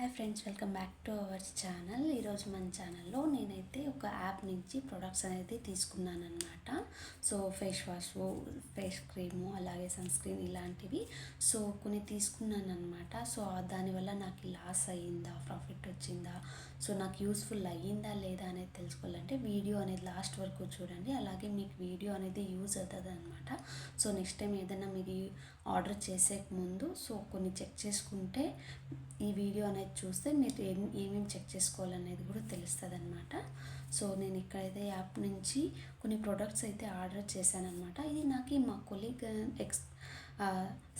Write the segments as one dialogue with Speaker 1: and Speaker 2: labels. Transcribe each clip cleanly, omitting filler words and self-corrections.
Speaker 1: Hi friends, welcome back to our channel. ఈరోజు మన ఛానల్లో నేనైతే ఒక యాప్ నుంచి ప్రొడక్ట్స్ అనేది తీసుకున్నాను అనమాట. So face wash, face cream, అలాగే సన్ స్క్రీన్ ఇలాంటివి సో కొన్ని తీసుకున్నాను అనమాట. సో దానివల్ల నాకు లాస్ అయ్యిందా, ప్రాఫిట్ వచ్చిందా, సో నాకు యూస్ఫుల్ అయ్యిందా లేదా అనేది తెలుసుకోవాలంటే వీడియో అనేది లాస్ట్ వరకు చూడండి. అలాగే మీకు వీడియో అనేది యూజ్ అవుతుంది అనమాట. సో నెక్స్ట్ టైం ఏదైనా మీరు ఆర్డర్ చేసే ముందు సో కొన్ని చెక్ చేసుకుంటే ఈ వీడియో అనేది చూస్తే మీరు ఏమేమి చెక్ చేసుకోవాలనేది కూడా తెలుస్తుంది అనమాట. సో నేను ఇక్కడైతే యాప్ నుంచి కొన్ని ప్రోడక్ట్స్ అయితే ఆర్డర్ చేశాను అనమాట. ఇది నాకు మా కొలీగ్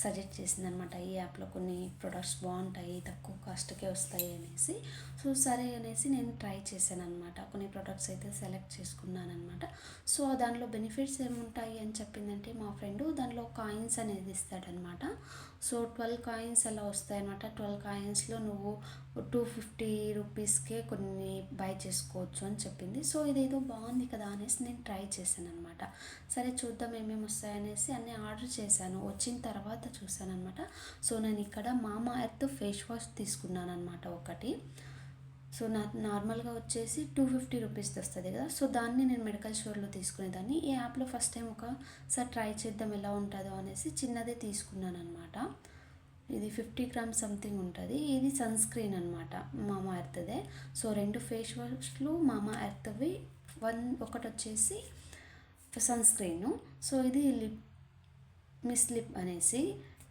Speaker 1: సజెస్ట్ చేసింది అనమాట. ఈ యాప్లో కొన్ని ప్రొడక్ట్స్ బాగుంటాయి, తక్కువ కాస్ట్కే వస్తాయి అనేసి. సో సరే అనేసి నేను ట్రై చేశాను అనమాట. కొన్ని ప్రొడక్ట్స్ అయితే సెలెక్ట్ చేసుకున్నాను అనమాట. సో దానిలో బెనిఫిట్స్ ఏముంటాయి అని చెప్పిందంటే మా ఫ్రెండు దానిలో కాయిన్స్ అనేది ఇస్తాడనమాట. సో 12 కాయిన్స్ అలా వస్తాయన్నమాట. 12 కాయిన్స్లో నువ్వు 250 రూపీస్కే కొన్ని బై చేసుకోవచ్చు అని చెప్పింది. సో ఇదేదో బాగుంది కదా అనేసి నేను ట్రై చేశాను అనమాట. సరే చూద్దాం ఏమేమి వస్తాయనేసి అన్నీ ఆర్డర్ చేశాను. వచ్చిన తర్వాత చూశాను అనమాట. సో నేను ఇక్కడ మామా ఎర్త్ ఫేస్ వాష్ తీసుకున్నాను అనమాట ఒకటి. సో నార్మల్గా వచ్చేసి 250 రూపీస్ది వస్తుంది కదా. సో దాన్ని నేను మెడికల్ స్టోర్లో తీసుకునేదాన్ని. ఈ యాప్లో ఫస్ట్ టైం ఒకసారి ట్రై చేద్దాం ఎలా ఉంటుందో అనేసి చిన్నదే తీసుకున్నాను అనమాట. ఇది 50 గ్రామ్స్ సంథింగ్ ఉంటుంది. ఇది సన్ స్క్రీన్ అనమాట, మామా ఎర్త్దే. సో 2 ఫేస్ వాష్లు మామా ఎర్త్వి, ఒకటి వచ్చేసి సన్ స్క్రీను. సో ఇది మిస్ లిప్ అనేసి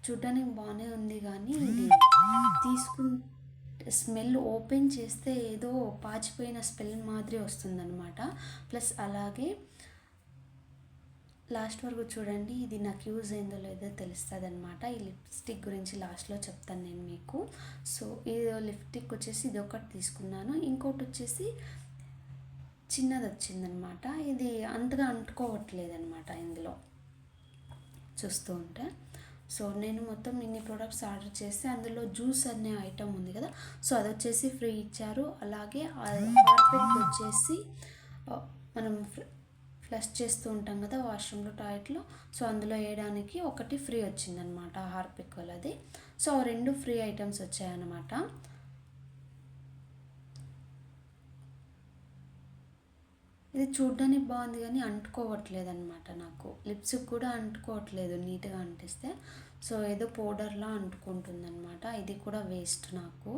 Speaker 1: చూడడానికి బాగానే ఉంది, కానీ ఇది స్మెల్ ఓపెన్ చేస్తే ఏదో పాచిపోయిన స్మెల్ మాదిరి వస్తుందన్నమాట. ప్లస్ అలాగే లాస్ట్ వరకు చూడండి, ఇది నాకు యూజ్ అయిందో లేదో తెలుస్తుంది అనమాట. ఈ లిప్స్టిక్ గురించి లాస్ట్లో చెప్తాను నేను మీకు. సో ఇది లిప్స్టిక్ వచ్చేసి ఇది ఒకటి తీసుకున్నాను. ఇంకోటి వచ్చేసి చిన్నది వచ్చిందనమాట. ఇది అంతగా అంటుకోవట్లేదు అనమాట ఇందులో చూస్తూ ఉంటే. సో నేను మొత్తం ఇన్ని ప్రోడక్ట్స్ ఆర్డర్ చేసి అందులో జ్యూస్ అనే ఐటమ్ ఉంది కదా, సో అది వచ్చేసి ఫ్రీ ఇచ్చారు. అలాగే హార్పిక్ వచ్చేసి మనం ఫ్లష్ చేస్తూ ఉంటాం కదా వాష్రూమ్లో, టాయిలెట్లో, సో అందులో వేయడానికి ఒకటి ఫ్రీ వచ్చిందనమాట హార్పిక్ వాళ్ళది. సో 2 ఫ్రీ ఐటమ్స్ వచ్చాయన్నమాట. ఇది చూడ్డానికి బాగుంది కానీ అంటుకోవట్లేదు అనమాట. నాకు లిప్స్కి కూడా అంటుకోవట్లేదు నీట్గా అంటిస్తే. సో ఏదో పౌడర్లా అంటుకుంటుంది అనమాట. ఇది కూడా వేస్ట్ నాకు.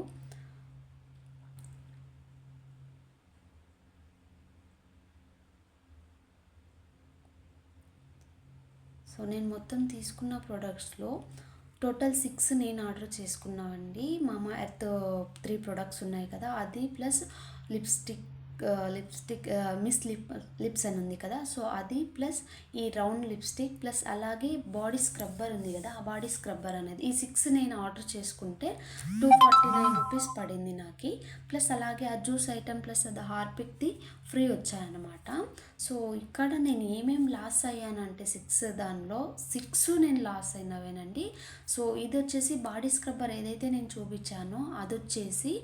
Speaker 1: సో నేను మొత్తం తీసుకున్న ప్రోడక్ట్స్లో టోటల్ 6 నేను ఆర్డర్ చేసుకున్నామండి. మామా ఎర్త్ 3 ప్రొడక్ట్స్ ఉన్నాయి కదా, అది ప్లస్ లిప్స్టిక్ మిస్ లిప్స్ అని ఉంది కదా, సో అది ప్లస్ ఈ రౌండ్ లిప్స్టిక్ ప్లస్ అలాగే బాడీ స్క్రబ్బర్ ఉంది కదా, ఆ బాడీ స్క్రబ్బర్ అనేది ఈ 6 నేను ఆర్డర్ చేసుకుంటే 249 రూపీస్ పడింది నాకు. ప్లస్ అలాగే ఆ జ్యూస్ ఐటమ్ ప్లస్ అది హార్పిక్ది ఫ్రీ వచ్చాయన్నమాట. సో ఇక్కడ నేను ఏమేమి లాస్ అయ్యానంటే 6 నేను లాస్ అయినవేనండి. సో ఇది వచ్చేసి బాడీ స్క్రబ్బర్ ఏదైతే నేను చూపించానో అది వచ్చేసి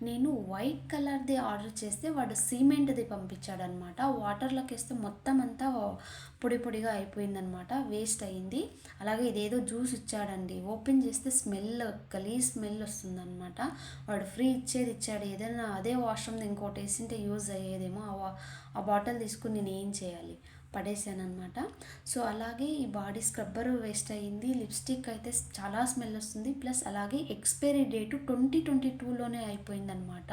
Speaker 1: నేను వైట్ కలర్ది ఆర్డర్ చేస్తే వాడు సిమెంట్ది పంపించాడనమాట. వాటర్లోకి వేస్తే మొత్తం అంతా పొడి పొడిగా అయిపోయిందనమాట, వేస్ట్ అయ్యింది. అలాగే ఇదేదో జ్యూస్ ఇచ్చాడండి, ఓపెన్ చేస్తే గలీజ్ స్మెల్ వస్తుందన్నమాట. వాడు ఫ్రీ ఇచ్చాడు. ఏదైనా అదే వాష్రూమ్ ఇంకోటి వేసింటే యూజ్ అయ్యేదేమో. ఆ బాటిల్ తీసుకుని నేను ఏం చేయాలి, పడేసాను అనమాట. సో అలాగే ఈ బాడీ స్క్రబ్బర్ వేస్ట్ అయ్యింది. లిప్స్టిక్ అయితే చాలా స్మెల్ వస్తుంది. ప్లస్ అలాగే ఎక్స్పైరీ డేటు 2022లోనే అయిపోయిందనమాట.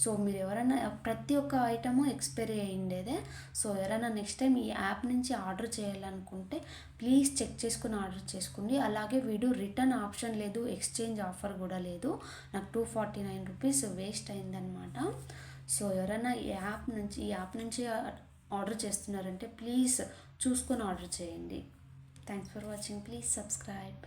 Speaker 1: సో మీరు ఎవరైనా ప్రతి ఒక్క ఐటము ఎక్స్పైరీ అయ్యిండేదే. సో ఎవరైనా నెక్స్ట్ టైం ఈ యాప్ నుంచి ఆర్డర్ చేయాలనుకుంటే ప్లీజ్ చెక్ చేసుకుని ఆర్డర్ చేసుకోండి. అలాగే వీడు రిటర్న్ ఆప్షన్ లేదు, ఎక్స్చేంజ్ ఆఫర్ కూడా లేదు. నాకు 249 రూపీస్ వేస్ట్ అయిందనమాట. సో ఎవరైనా ఈ యాప్ నుంచి ఆర్డర్ చేస్తున్నారంటే ప్లీజ్ చూసుకొని ఆర్డర్ చేయండి. Thanks for watching. Please subscribe.